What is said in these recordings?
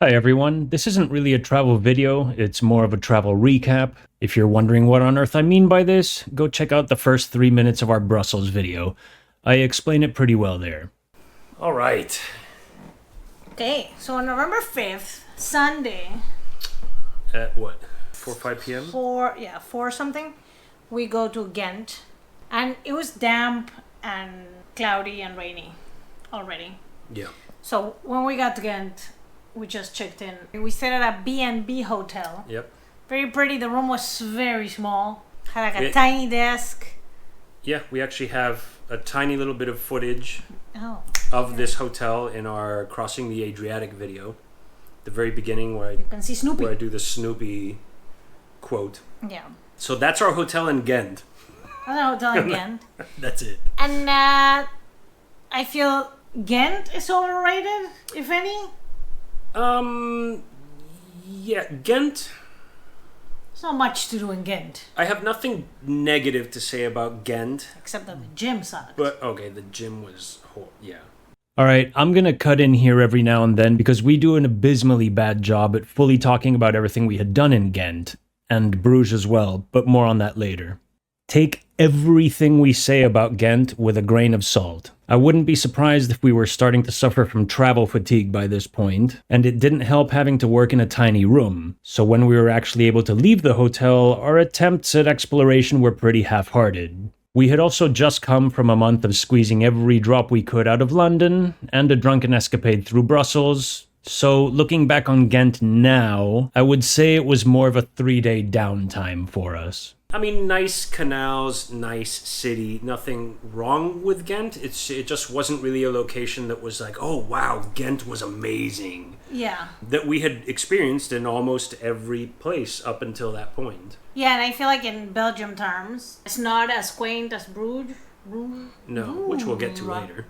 Hi everyone, this isn't really a travel video, it's more of a travel recap. If you're wondering what on earth I mean by this, go check out the first 3 minutes of our Brussels video. I explain it pretty well there. Alright. Okay, so on November 5th, Sunday, At what? 4 or 5 p.m.? 4 something, we go to Ghent. And it was damp and cloudy and rainy already. Yeah. So when we got to Ghent, we just checked in. We stayed at a B&B hotel. Yep. Very pretty. The room was very small. Had like a It- tiny desk. Yeah, we actually have a tiny little bit of footage Oh. of this hotel in our Crossing the Adriatic video. The very beginning where You can see Snoopy. I do the Snoopy quote. Yeah. So that's our hotel in Ghent. That's a hotel in Ghent. That's it. And I feel Ghent is overrated, if any. Yeah, Ghent. There's not much to do in Ghent, I have nothing negative to say about Ghent, except that the gym sucked. but okay, the gym was, yeah. Alright, I'm gonna cut in here every now and then because we do an abysmally bad job at fully talking about everything we had done in Ghent, and Bruges as well, but more on that later. Take everything we say about Ghent with a grain of salt. I wouldn't be surprised if we were starting to suffer from travel fatigue by this point, and it didn't help having to work in a tiny room. So when we were actually able to leave the hotel, our attempts at exploration were pretty half-hearted. We had also just come from a month of squeezing every drop we could out of London, and a drunken escapade through Brussels, so looking back on Ghent now, I would say it was more of a 3-day downtime for us. I mean, nice canals, nice city, nothing wrong with Ghent. It just wasn't really a location that was like, oh wow, Ghent was amazing. Yeah. That we had experienced in almost every place up until that point. Yeah, and I feel like in Belgium terms, it's not as quaint as Bruges. No, which we'll get to later.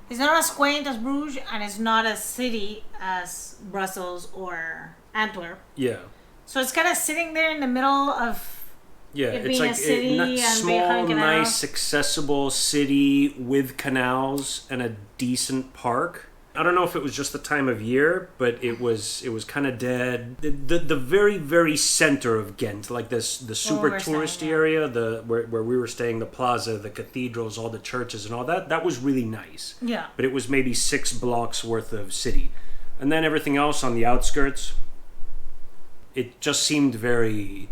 It's not as quaint as Bruges, and it's not as city as Brussels or Antwerp. Yeah. So it's kind of sitting there in the middle of Yeah, it it's being like a city and small, behind canals. nice, accessible city with canals and a decent park. I don't know if it was just the time of year, but it was kind of dead. The very, very center of Ghent, like the super touristy area, where we were staying, the plaza, the cathedrals, all the churches and all that was really nice. Yeah. But it was maybe 6 blocks worth of city. And then everything else on the outskirts, it just seemed very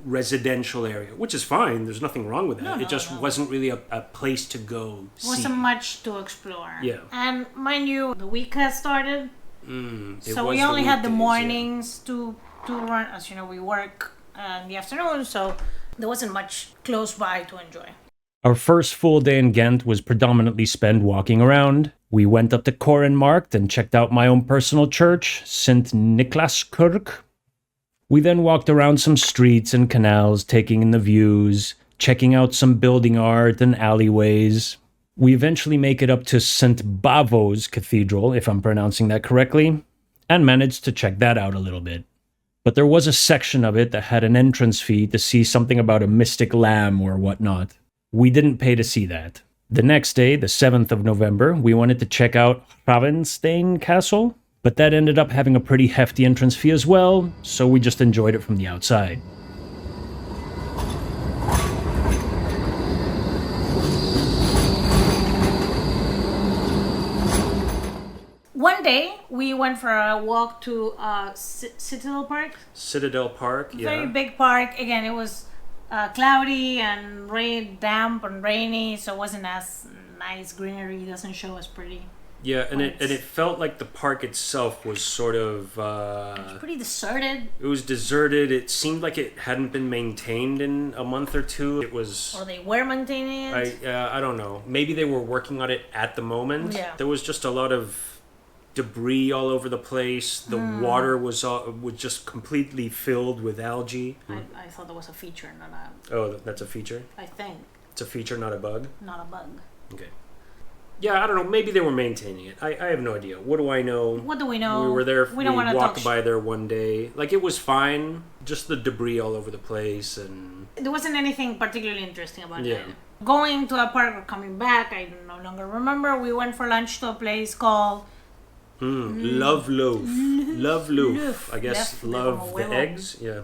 residential area, which is fine. There's nothing wrong with that. It just wasn't really a place to go see. Wasn't much to explore. Yeah. And mind you, the week has started. So we only had the mornings to run. As you know, we work in the afternoon, so there wasn't much close by to enjoy. Our first full day in Ghent was predominantly spent walking around. We went up to Korenmarkt and checked out my own personal church, St. Niklaaskerk. We then walked around some streets and canals, taking in the views, checking out some building art and alleyways. We eventually make it up to St. Bavo's Cathedral, if I'm pronouncing that correctly, and managed to check that out a little bit. But there was a section of it that had an entrance fee to see something about a mystic lamb or whatnot. We didn't pay to see that. The next day, the 7th of November, we wanted to check out Ravenstein Castle, but that ended up having a pretty hefty entrance fee as well, so we just enjoyed it from the outside. One day, we went for a walk to Citadel Park. Citadel Park, yeah. Very big park. Again, it was cloudy and damp and rainy, so it wasn't as nice. Greenery doesn't show as pretty. Yeah, and it felt like the park itself was sort of... It was pretty deserted. It was deserted. It seemed like it hadn't been maintained in a month or two. It was... Or they were maintaining it. I don't know. Maybe they were working on it at the moment. Yeah. There was just a lot of debris all over the place. The water was just completely filled with algae. I thought that was a feature, not a... Oh, that's a feature? I think. It's a feature, not a bug? Not a bug. Okay. Yeah, I don't know. Maybe they were maintaining it. I have no idea. What do I know? What do we know? We were there. We don't want to walked by there one day. Like, it was fine. Just the debris all over the place, and there wasn't anything particularly interesting about Yeah. it. Going to a park or coming back, I no longer remember. We went for lunch to a place called Love loaf. Love loaf. I guess love the huevo. eggs. Yeah.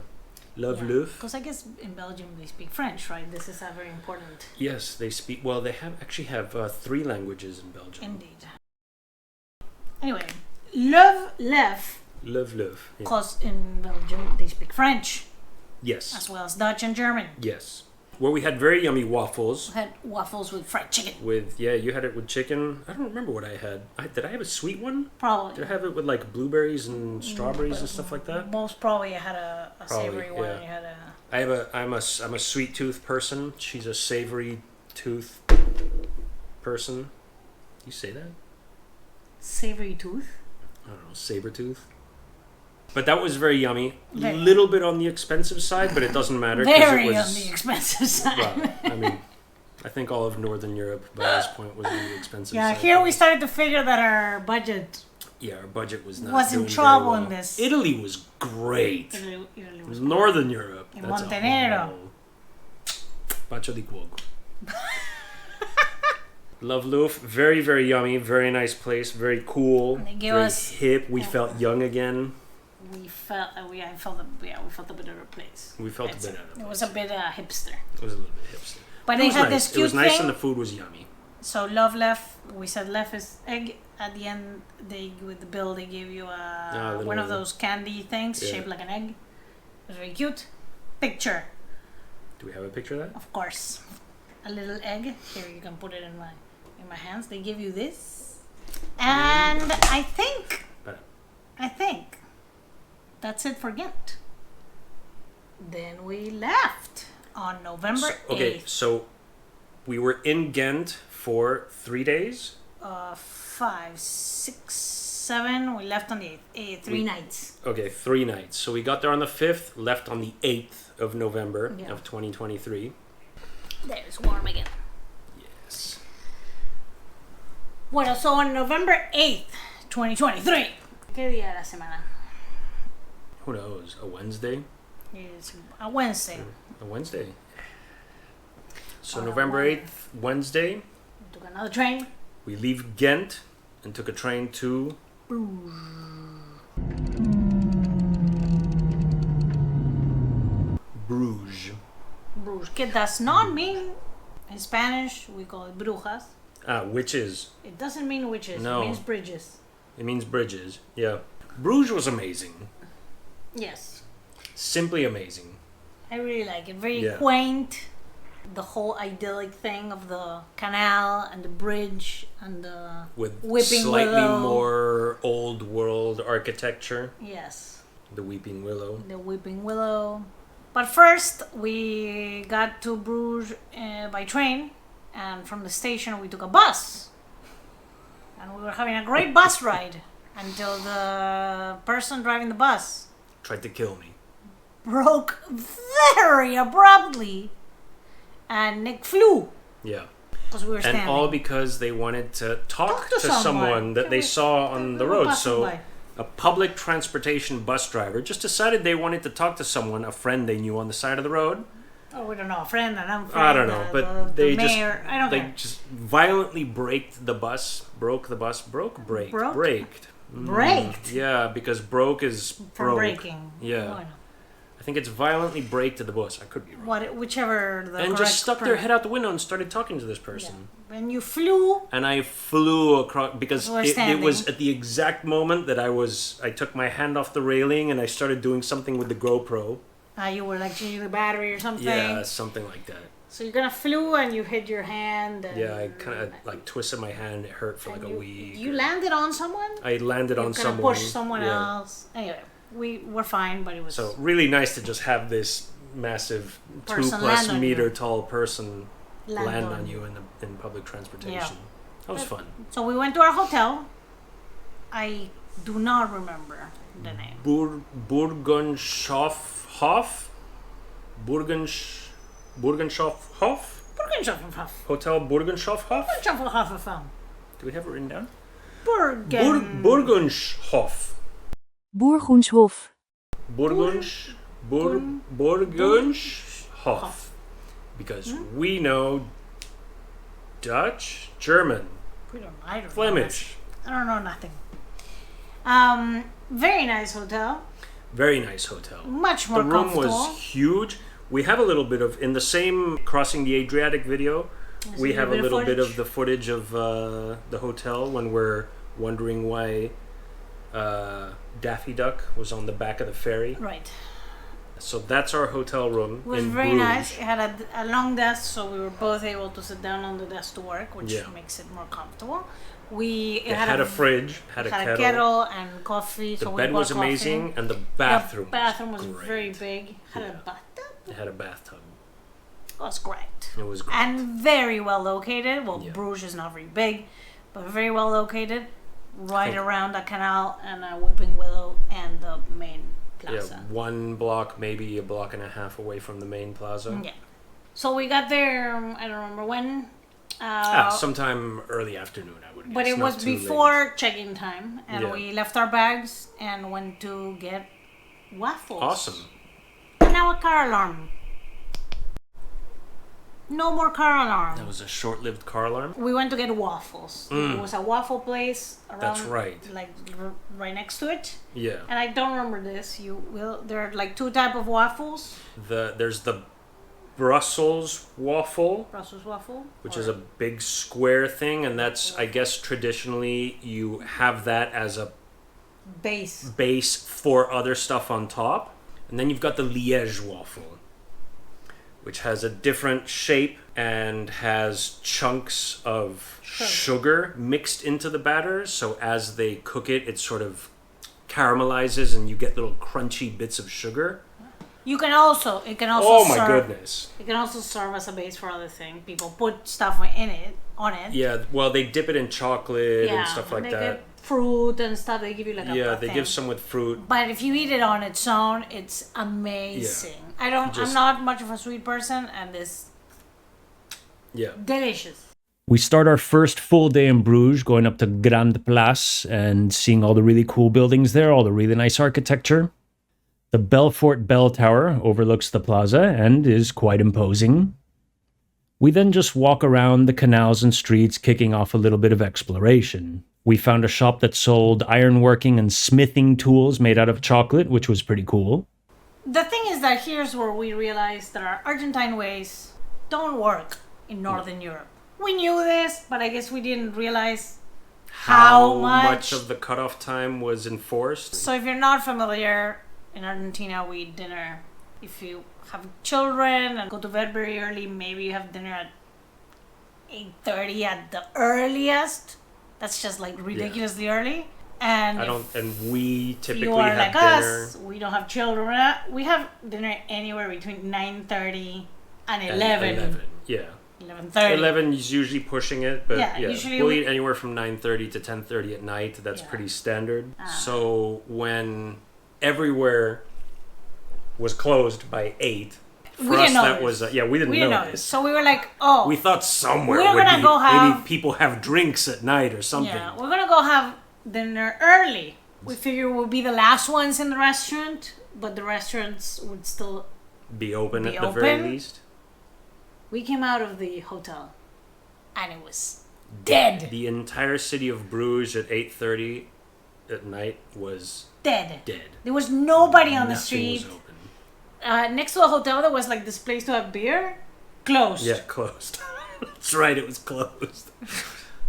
Love loaf. Because I guess in Belgium they speak French, right? This is a very important. Yes, they speak. Well, they actually have 3 languages in Belgium. Indeed. Anyway, love lef. Love loaf. Yeah. Because in Belgium they speak French. Yes. As well as Dutch and German. Yes. Well, we had very yummy waffles. We had waffles with fried chicken. You had it with chicken. I don't remember what I had. Did I have a sweet one? Probably. Did I have it with like blueberries and strawberries and stuff like that? Most probably I had a savory one. Yeah. You had a. I'm a sweet tooth person. She's a savory tooth person. You say that? Savory tooth? I don't know, saber tooth. But that was very yummy. Very. Little bit on the expensive side, but it doesn't matter. Very it was, on the expensive side. Well, I mean, I think all of Northern Europe by this point was on the expensive Yeah, side. here we started to figure that our budget our budget was not was in doing trouble very in well. this. Italy was great. Italy It was was Northern Europe. In That's Montenegro. Bacio di cuoco. Love loaf, very very yummy, very nice place, very cool, They gave very us- hip. We felt young again. we felt we felt a bit of a place. We felt a bit out of It place. was a bit hipster. It was a little bit hipster. But It they was had nice. this It cute was nice thing. and the food was yummy. So love left. We said left is egg. At the end, they with the bill they gave you little- one of those candy things Yeah. shaped like an egg. It was very cute. Picture, Do we have a picture of that? of course. A little egg. Here you can put it in my hands. They give you this, and I think that's it for Ghent. Then we left on November 8th. So we were in Ghent for 3 days. 5, 6, 7. We left on the 8th. 3 nights. Okay, 3 nights. So we got there on the 5th, left on the 8th of November Yeah. of 2023. There's warm again. Yes. Bueno, so on November 8th, 2023. ¿Qué día de la semana? Who knows? A Wednesday? It's a Wednesday. A Wednesday. So On a November Wednesday. 8th, Wednesday, We took another train. we leave Ghent and took a train to Bruges. Bruges. Que does not mean, in Spanish, we call it Brujas. Witches. It doesn't mean witches. No. It means bridges. It means bridges. Yeah. Bruges was amazing. Yes. Simply amazing. I really like it. Very Yeah. quaint. The whole idyllic thing of the canal and the bridge and the With Weeping slightly Willow. more old world architecture. Yes, The Weeping Willow. the Weeping Willow. But first, we got to Bruges by train, and from the station we took a bus, and we were having a great bus ride until the person driving the bus Tried to kill me. broke very abruptly, and Nick flew Yeah. because we were standing. And all because they wanted to talk to to someone someone. that they saw on the road. Passing So by. a public transportation bus driver just decided they wanted to talk to someone, a friend they knew on the side of the road. Oh, we don't know, a friend, an unfriend. I don't know, but the they mayor, I don't they care. just violently braked the bus, braked. Braked? Braked? Yeah, because broke is For broke. braking. Yeah. Oh, I know. I think it's violently braked the bus. I could be wrong. Whichever the And correct just stuck their pro- head out the window and started talking to this Yeah. person. When you flew, And I flew across because You were it was standing. at the exact moment that I took my hand off the railing and I started doing something with the GoPro. you were like changing the battery or something. Yeah, something like that. So you kind of flew and you hit your hand. And Yeah, I kind of like twisted my hand. It hurt for like a week. You landed on someone? I landed You on kind of someone. pushed someone Yeah. else. Anyway, we were fine, but it was. So really nice to just have this massive Person 2+ land on meter you. tall person land on you. you in public transportation. That was fun. So we went to our hotel. I do not remember the name. Burgenschofhof? Burgenschofhof? Burgenschofhof. Hotel Burgenschofhof? Burgenschofhof. Do we have it written down? Burgenschofhof. Burgenshof. Burgunsch. Burgenshof. Because we know Dutch, German, I don't know. Flemish. I don't know nothing. Very nice hotel. Very nice hotel. Much more The room comfortable. was huge. We have a little bit of, in the same Crossing the Adriatic video, we have a little bit of the footage of the hotel when we're wondering why Daffy Duck was on the back of the ferry. Right. So that's our hotel room. It was in very Bruges. nice. It had a long desk, so we were both able to sit down on the desk to work, which Yeah. makes it more comfortable. It had a fridge, had a kettle. and coffee. The so bed we was bought coffee. amazing, and the bathroom. The bathroom was great. very big. Had a Yeah. bathtub. It had a bathtub. It was great. It was great. And very well located. Well, Yeah. Bruges is not very big, but very well located. Right around a canal and a weeping willow and the main plaza. Yeah, one block, maybe a block and a half away from the main plaza. Yeah. So we got there, I don't remember when. Sometime early afternoon, I would guess. But it not was too before check-in time, and Yeah. we left our bags and went to get waffles. Awesome. And now a car alarm. No more car alarm. That was a short-lived car alarm. We went to get waffles. It was a waffle place around, That's right. like right next to it. Yeah. And I don't remember this. There are like two type of waffles. There's the Brussels waffle, Brussels waffle, which is a big square thing, and that's, I guess, traditionally you have that as a base for other stuff on top. And then you've got the Liège waffle, which has a different shape and has chunks of sugar mixed into the batter. So as they cook it, it sort of caramelizes and you get little crunchy bits of sugar. It can also Oh my serve, goodness. It can also serve as a base for other things. People put stuff on it. Yeah, well, they dip it in chocolate and stuff like they that. get fruit and stuff. They give you like Yeah, a they thing. give some with fruit. But if you eat it on its own, it's amazing. I'm not much of a sweet person, and it's Yeah. delicious. We start our first full day in Bruges, going up to Grand Place and seeing all the really cool buildings there, all the really nice architecture. The Belfort Bell Tower overlooks the plaza and is quite imposing. We then just walk around the canals and streets, kicking off a little bit of exploration. We found a shop that sold ironworking and smithing tools made out of chocolate, which was pretty cool. The thing is that here's where we realized that our Argentine ways don't work in Northern Europe. We knew this, but I guess we didn't realize how much of the cutoff time was enforced. So if you're not familiar, in Argentina we eat dinner. If you have children and go to bed very early, maybe you have dinner at 8:30 at the earliest. That's just like ridiculously early. And we if typically you are have like dinner us, we don't have children. We have dinner anywhere between 9:30 and at 11. Yeah. 11:30. 11 is usually pushing it, but Yeah, yeah, usually we'll we- eat anywhere from 9:30 to 10:30 at night. That's Yeah. pretty standard. So when everywhere was closed by 8, for We us didn't know that this. was we didn't We know didn't know this. So we were like, oh, We thought somewhere We're would gonna be go have- maybe people have drinks at night or something. yeah, we're gonna go have dinner early. We figure we'll be the last ones in the restaurant, but the restaurants would still. Be open Be at the very open. least. We came out of the hotel, and it was dead. The entire city of Bruges at 8:30 at night was Dead. dead. There was nobody on the Nothing street. was open. Next to the hotel, there was like this place to have beer. Closed. Yeah, closed. That's right, it was closed.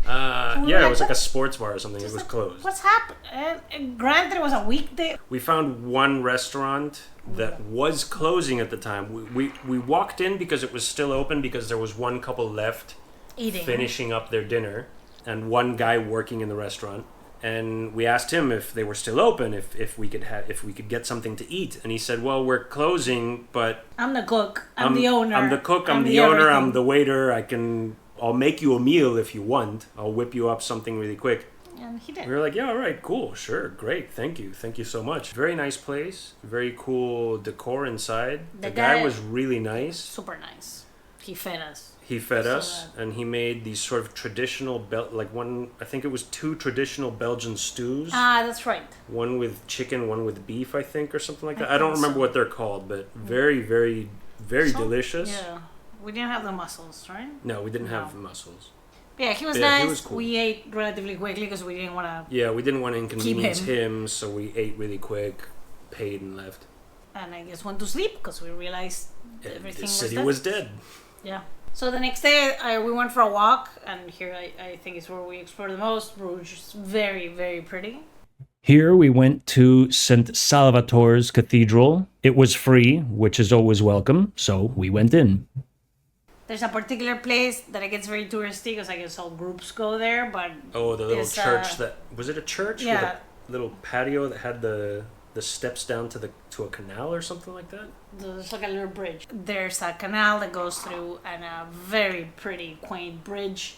It was like a sports bar or something. It was closed. What's happened? Granted, it was a weekday. We found one restaurant that was closing at the time. We walked in because it was still open because there was one couple left Eating. finishing up their dinner and one guy working in the restaurant. And we asked him if they were still open, if we could get something to eat, and he said, "Well, we're closing, but I'm the cook. I'm the owner. I'm the cook. I'm the owner. everything." I'm the waiter. I'll make you a meal if you want. I'll whip you up something really quick." And he did. We were like, "Yeah, all right, cool, sure, great, thank you so much." Very nice place, very cool decor inside. The The guy guy- was really nice. Super nice. He fed us. He fed So us, and he made these sort of traditional I think it was 2 traditional Belgian stews. Ah, that's right. One with chicken, one with beef, I think, or something like that. I I don't think remember so. what they're called, but very, very, very So- delicious. Yeah. We didn't have the mussels, right? No, we didn't have No. mussels. Yeah, he was Yeah, nice. he was cool. We ate relatively quickly because we didn't want to. Yeah, we didn't want to inconvenience Keep him, so we ate really quick, paid, and left. And I guess went to sleep because we realized And everything the city was was dead. dead. Yeah. So the next day, we went for a walk, and here I think is where we explored the most. Bruges is very, very pretty. Here we went to St. Salvator's Cathedral. It was free, which is always welcome, so we went in. There's a particular place that it gets very touristy because I guess all groups go there, but Oh, the little It's, church that was it a church yeah. with a little patio that had the steps down to a canal or something like that? there's like a little bridge. There's a canal that goes through and a very pretty, quaint bridge.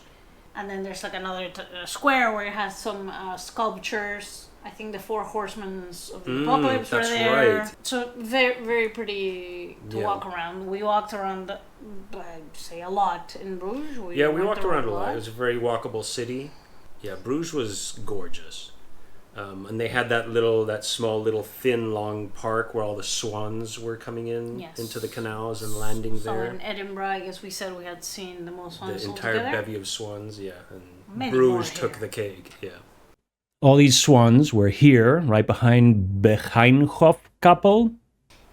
And then there's like another square where it has some sculptures. I think the four horsemen of the apocalypse were that's there. right. So very, very pretty to Yeah. walk around. We walked around, I'd say a lot in Bruges. We went walked around a lot. It was a very walkable city. Yeah, Bruges was gorgeous. And they had that small little thin long park where all the swans were coming in Yes. into the canals and landing So there. in Edinburgh, I guess we said we had seen the most The ones entire altogether. bevy of swans, yeah. And Many Bruges more took here. the cake, yeah. All these swans were here, right behind Begijnhof Kapel.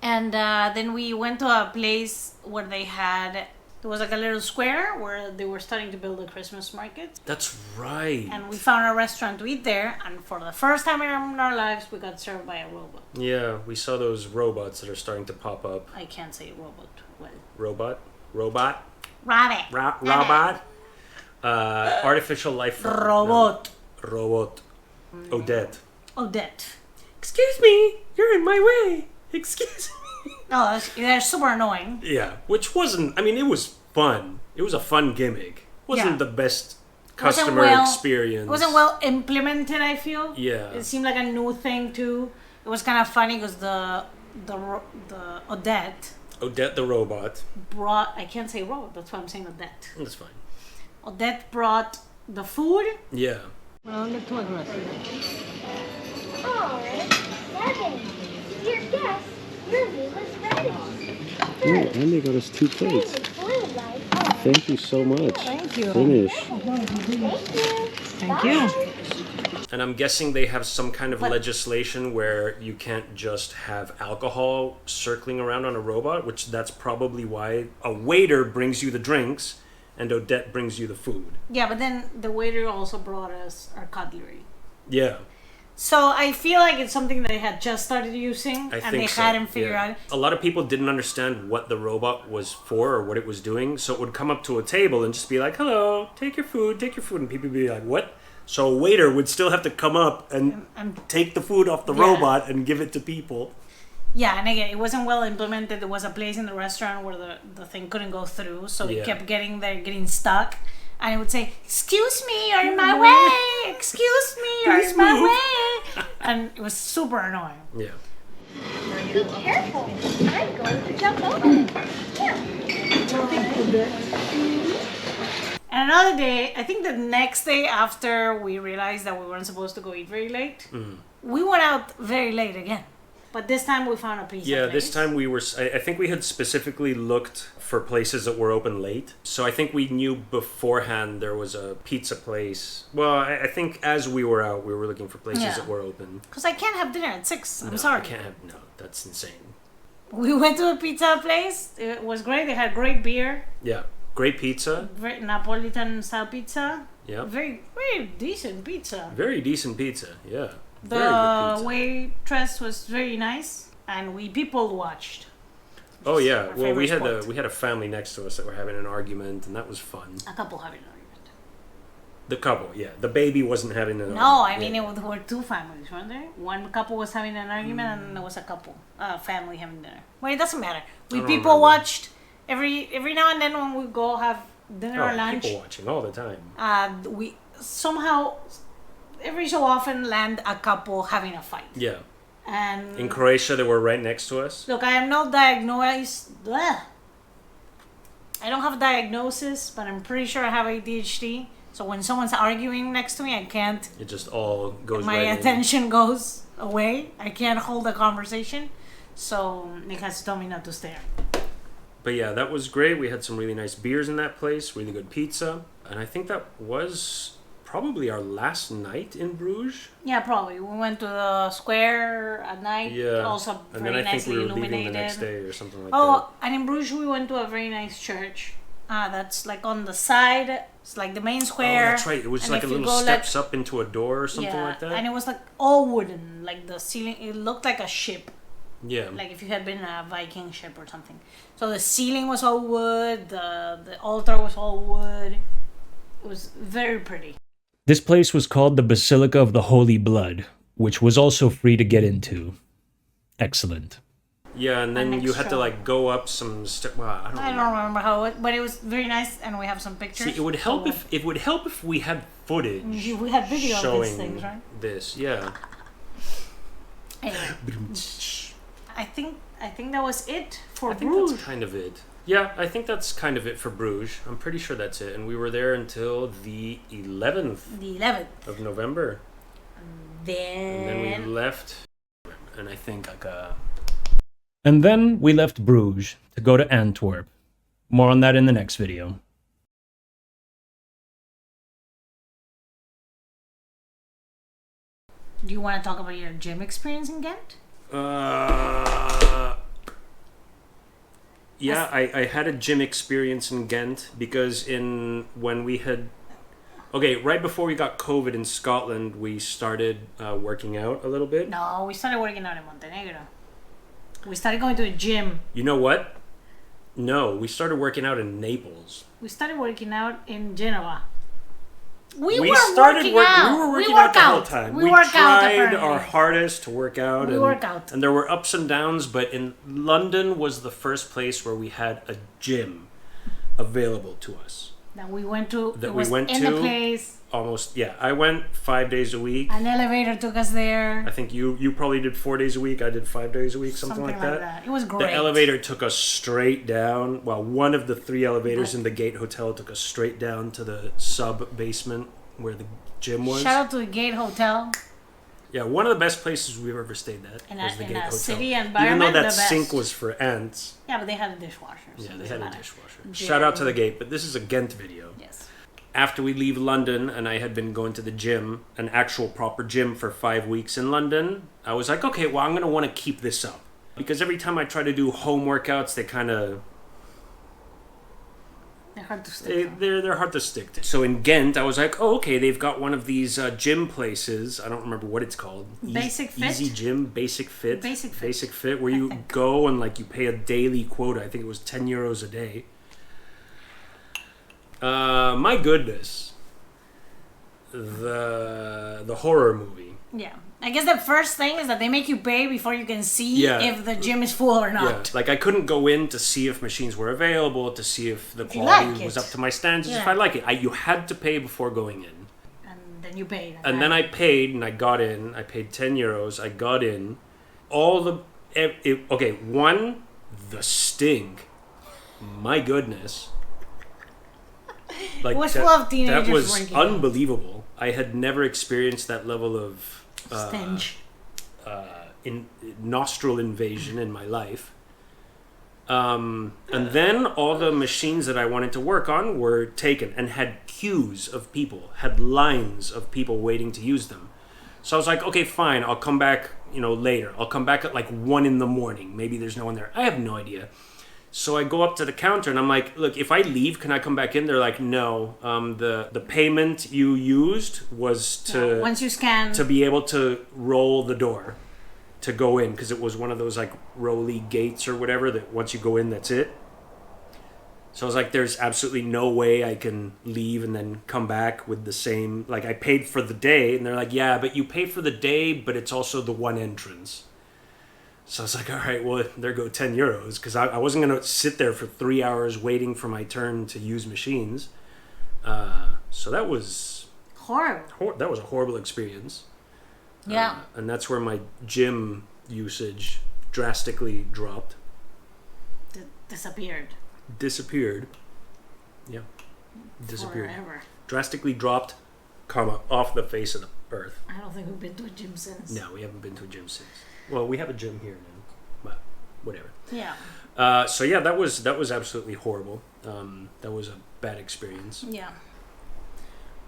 And then we went to a place where there was like a little square where they were starting to build a Christmas market. That's right. And we found a restaurant to eat there. And for the first time in our lives, we got served by a robot. Yeah, we saw those robots that are starting to pop up. I can't say robot well. Robot? Rabbit. Robot? Artificial life form. Robot. No. Robot. Odette. Odette. Excuse me, you're in my way. Excuse me. No, they're super annoying. Yeah, which wasn't, I mean, it was fun. It was a fun gimmick. Wasn't Yeah. the best Wasn't customer well- experience. It wasn't well implemented, I feel. Yeah. It seemed like a new thing, too. It was kind of funny because the Odette Odette the Robot. brought, I can't say robot, that's why I'm saying Odette. That's fine. Odette brought the food. Yeah. Well, look too aggressive. Oh, Devin, your guest, your meal is ready. Oh, and they got us 2 plates. Blue light on. Thank you so much. Thank you. Finish. Thank you. And I'm guessing they have some kind of legislation where you can't just have alcohol circling around on a robot, which that's probably why a waiter brings you the drinks and Odette brings you the food. Yeah, but then the waiter also brought us our cutlery. Yeah. So I feel like it's something that they had just started using I and think they so, hadn't figured yeah. out. A lot of people didn't understand what the robot was for or what it was doing, so it would come up to a table and just be like, "Hello, take your food," and people would be like, "What?" So a waiter would still have to come up and take the food off the Yeah. robot and give it to people. Yeah, and again, it wasn't well implemented. There was a place in the restaurant where the thing couldn't go through, so Yeah. it kept getting stuck. And it would say, "Excuse me, you're in my way! Excuse me, you're in my way!" And it was super annoying. Yeah. Be careful. I'm going to jump over it. Here. And another day, I think the next day after we realized that we weren't supposed to go eat very late, we went out very late again. But this time we found a pizza Yeah, place. this time we were. I think we had specifically looked for places that were open late. So I think we knew beforehand there was a pizza place. Well, I think as we were out, we were looking for places Yeah. that were open. Because I can't have dinner at 6. I'm No, sorry. I can't have. No, that's insane. We went to a pizza place. It was great. They had great beer. Yeah, great pizza. Very Napolitan style pizza. Yeah, Very, very decent pizza. very decent pizza. Yeah, The very good pizza. waitress was very nice, and we people watched. Oh yeah, Our well we favorite had sport. we had a family next to us that were having an argument, and that was fun. A couple having an argument. The couple, yeah, the baby wasn't having an. No, I mean yeah. there were two families, weren't there? One couple was having an argument, and there was a family having dinner. Well, it doesn't matter. We I don't people remember. watched every now and then when we go have dinner or Oh, lunch. people watching all the time. We somehow every so often land a couple having a fight. Yeah, And in Croatia they were right next to us. look, I am not diagnosed. Bleh. I don't have a diagnosis, but I'm pretty sure I have ADHD. So when someone's arguing next to me, I can't. It just all goes My right in. attention goes away. I can't hold a conversation. So Nick has told me not to stare. But yeah, that was great. We had some really nice beers in that place, really good pizza. and I think that was probably our last night in Bruges. Yeah, probably. We went to the square at night. Yeah. Also And very then I think nicely we were illuminated. leaving the next day or something like Oh, and in Bruges we went to a very nice church. That's like on the side. It's like the main that. square. Oh, that's right. It was And like a if you little go, steps up into a door or something yeah, like that. and it was like all wooden. Like the ceiling, it looked like a ship. Yeah. Like if you had been in a Viking ship or something. So the ceiling was all wood. The altar was all wood. It was very pretty. This place was called the Basilica of the Holy Blood, which was also free to get into. Excellent. Yeah, and then An you had to extra. like go up some steps. Well, I I don't remember how it, but it was very nice, and we have some pictures. See, it would help if we had footage we had video of showing these things, right? this. Yeah. Anyway, I think that was it for I think Bruges. that's kind of it. Yeah, I think that's kind of it for Bruges. I'm pretty sure that's it. And we were there until the 11th The 11th. of November. And then we Then left. And I think like And then we left Bruges to go to Antwerp. More on that in the next video. do you want to talk about your gym experience in Ghent? yeah, I had a gym experience in Ghent because when we had right before we got COVID in Scotland, we started working out a little bit. No, we started working out in Montenegro. We started going to a gym. You know what? No, we started working out in Naples. We started working out in Genova. We were working working out the whole out. time. We We work out, tried apparently. our hardest to work out. We and, work out. And there were ups and downs, but in London was the first place where we had a gym available to us. That we went to. That it we was went in to. the place. Almost, yeah. I went 5 days a week. An elevator took us there. I think you probably did 4 days a week. I did 5 days a week, something like that. It was great. The elevator took us straight down. Well, one of the 3 elevators in the Gate Hotel took us straight down to the sub basement where the gym was. Shout out to the Gate Hotel. Yeah, one of the best places we've ever stayed at was the in Gate a Hotel. city Even environment, though that the best. sink was for ants. Yeah, but they had a dishwasher. So Yeah, it they doesn't had a matter. dishwasher. Gym. Shout out to the Gate, but this is a Ghent video. Yes. After we leave London and I had been going to the gym, an actual proper gym for 5 weeks in London, I was like, okay, well, I'm going to want to keep this up. Because every time I try to do home workouts, they kind of... They're hard to stick. They're hard to stick to. So in Ghent, I was like, oh, okay, they've got one of these gym places. I don't remember what it's called. Basic Fit? Easy Gym, Basic Fit. Basic Fit. Basic Fit, where you go and like you pay a daily quota. I think it was 10 euros a day. My goodness. The horror movie. Yeah. I guess the first thing is that they make you pay before you can see Yeah. if the gym is full or Yeah, not. like I couldn't go in to see if machines were available, to see if the If you quality like was it. up to my standards, if Yeah. I like it. You had to pay before going in. And then you paid. And then I paid and I got in. I paid 10 euros. I got in. All the... okay, one, the stink. My goodness. Like It was full of teenagers that was drinking. unbelievable. I had never experienced that level of... Stench. in nostril invasion in my life. And then all the machines that I wanted to work on were taken and had queues of people, had lines of people waiting to use them. So I was like, okay, fine, I'll come back, later. I'll come back at like 1 a.m. Maybe there's no one there. I have no idea. So I go up to the counter and I'm like, look, if I leave, can I come back in? They're like, no. The payment you used was to Once you scan. to be able to roll the door to go in, because it was one of those like rolly gates or whatever that once you go in, that's it. So I was like, there's absolutely no way I can leave and then come back with the same, like I paid for the day. And they're like, yeah, but you paid for the day, but it's also the one entrance. So I was like, all right, well, there go 10 euros, because I wasn't going to sit there for 3 hours waiting for my turn to use machines. So that was Horrible. that was a horrible experience. Yeah. And that's where my gym usage drastically dropped. Disappeared. Yeah. Disappeared. Forever. Drastically dropped, off the face of the earth. I don't think we've been to a gym since. No, we haven't been to a gym since. Well, we have a gym here now, but whatever. Yeah. So yeah, that was absolutely horrible. That was a bad experience. Yeah.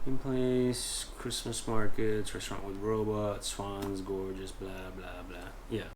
In place, Christmas markets, restaurant with robots, swans, gorgeous, blah blah blah. Yeah.